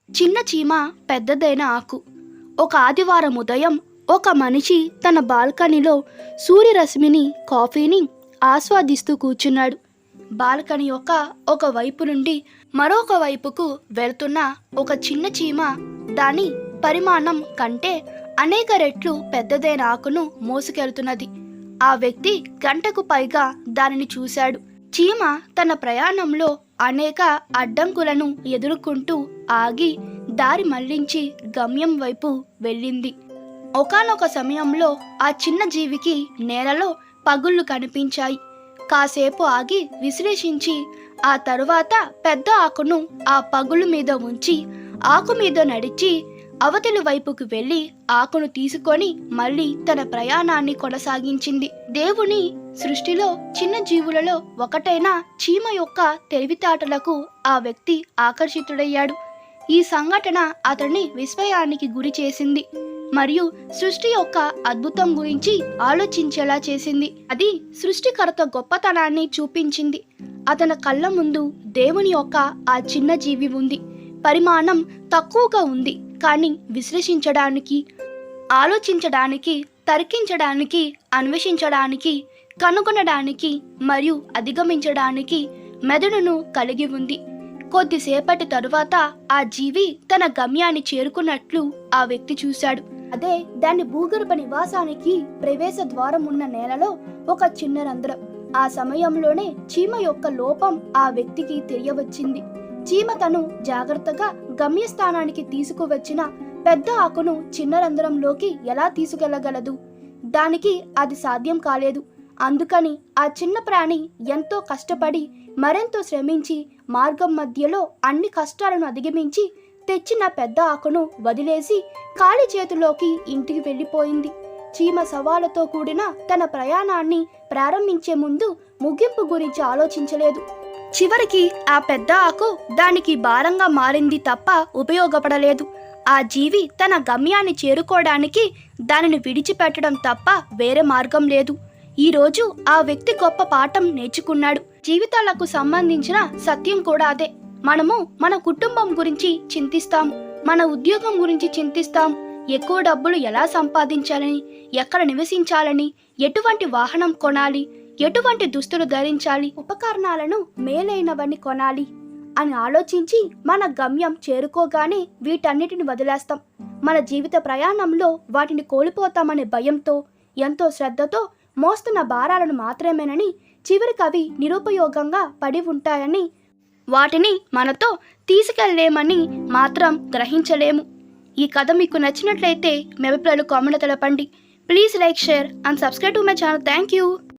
చిన్న చీమ పెద్దదైన ఆకు. ఒక ఆదివారం ఉదయం ఒక మనిషి తన బాల్కనీలో సూర్యరశ్మిని కాఫీని ఆస్వాదిస్తూ కూర్చున్నాడు. బాల్కనీ యొక్క ఒక వైపు నుండి మరొక వైపుకు వెళ్తున్న ఒక చిన్న చీమ దాని పరిమాణం కంటే అనేక రెట్లు పెద్దదైన ఆకును మోసుకెళ్తున్నది. ఆ వ్యక్తి గంటకు పైగా దానిని చూశాడు. చీమ తన ప్రయాణంలో అనేక అడ్డంకులను ఎదుర్కొంటూ ఆగి దారి మళ్లించి గమ్యం వైపు వెళ్ళింది. ఒకానొక సమయంలో ఆ చిన్న జీవికి నేలలో పగుళ్ళు కనిపించాయి. కాసేపు ఆగి విశ్లేషించి ఆ తరువాత పెద్ద ఆకును ఆ పగులు మీద ఉంచి ఆకు మీద నడిచి అవతలి వైపుకు వెళ్ళి ఆకును తీసుకొని మళ్ళీ తన ప్రయాణాన్ని కొనసాగించింది. దేవుని సృష్టిలో చిన్న జీవులలో ఒకటైన చీమ యొక్క తెలివితేటలకు ఆ వ్యక్తి ఆకర్షితుడయ్యాడు. ఈ సంఘటన అతన్ని విస్మయానికి గురి చేసింది మరియు సృష్టి యొక్క అద్భుతం గురించి ఆలోచించేలా చేసింది. అది సృష్టికర్త గొప్పతనాన్ని చూపించింది. అతని కళ్ళ ముందు దేవుని యొక్క ఆ చిన్న జీవి ఉంది. పరిమాణం తక్కువగా ఉంది, కానీ విశ్లేషించడానికి, ఆలోచించడానికి, తర్కించడానికి, అన్వేషించడానికి, కనుగొనడానికి మరియు అధిగమించడానికి మెదడును కలిగి ఉంది. కొద్దిసేపటి తరువాత ఆ జీవి తన గమ్యాన్ని చేరుకున్నట్లు ఆ వ్యక్తి చూశాడు. అదే దాని భూగర్భ నివాసానికి ప్రవేశ ద్వారం ఉన్న నేలలో ఒక చిన్న రంధ్రం. ఆ సమయంలోనే చీమ యొక్క లోపం ఆ వ్యక్తికి తెలియవచ్చింది. చీమ తను జాగ్రత్తగా గమ్యస్థానానికి తీసుకువచ్చిన పెద్ద ఆకును చిన్న రంధ్రంలోకి ఎలా తీసుకెళ్లగలదు? దానికి అది సాధ్యం కాలేదు. అందుకని ఆ చిన్న ప్రాణి ఎంతో కష్టపడి మరెంతో శ్రమించి మార్గం మధ్యలో అన్ని కష్టాలను అధిగమించి తెచ్చిన పెద్ద ఆకును వదిలేసి ఖాళీ చేతిలోకి ఇంటికి వెళ్ళిపోయింది. చీమ సవాలుతో కూడిన తన ప్రయాణాన్ని ప్రారంభించే ముందు ముగింపు గురించి ఆలోచించలేదు. చివరికి ఆ పెద్ద ఆకు దానికి భారంగా మారింది తప్ప ఉపయోగపడలేదు. ఆ జీవి తన గమ్యాన్ని చేరుకోవడానికి దానిని విడిచిపెట్టడం తప్ప వేరే మార్గం లేదు. ఈరోజు ఆ వ్యక్తి గొప్ప పాఠం నేర్చుకున్నాడు. జీవితాలకు సంబంధించిన సత్యం కూడా అదే. మనము మన కుటుంబం గురించి చింతిస్తాం, మన ఉద్యోగం గురించి చింతిస్తాం, ఎక్కువ డబ్బులు ఎలా సంపాదించాలని, ఎక్కడ నివసించాలని, ఎటువంటి వాహనం కొనాలి, ఎటువంటి దుస్తులు ధరించాలి, ఉపకరణాలను మేలైనవన్నీ కొనాలి అని ఆలోచించి మన గమ్యం చేరుకోగానే వీటన్నిటిని వదిలేస్తాం. మన జీవిత ప్రయాణంలో వాటిని కోల్పోతామనే భయంతో ఎంతో శ్రద్ధతో మోస్తున్న భారాలను మాత్రమేనని, చివరికి అవి నిరుపయోగంగా పడి ఉంటాయని, వాటిని మనతో తీసుకెళ్లేమని మాత్రం గ్రహించలేము. ఈ కథ మీకు నచ్చినట్లయితే మీ అభిప్రాయాలు కామెంట్ తెలపండి. Please like, share and subscribe to my channel. Thank you.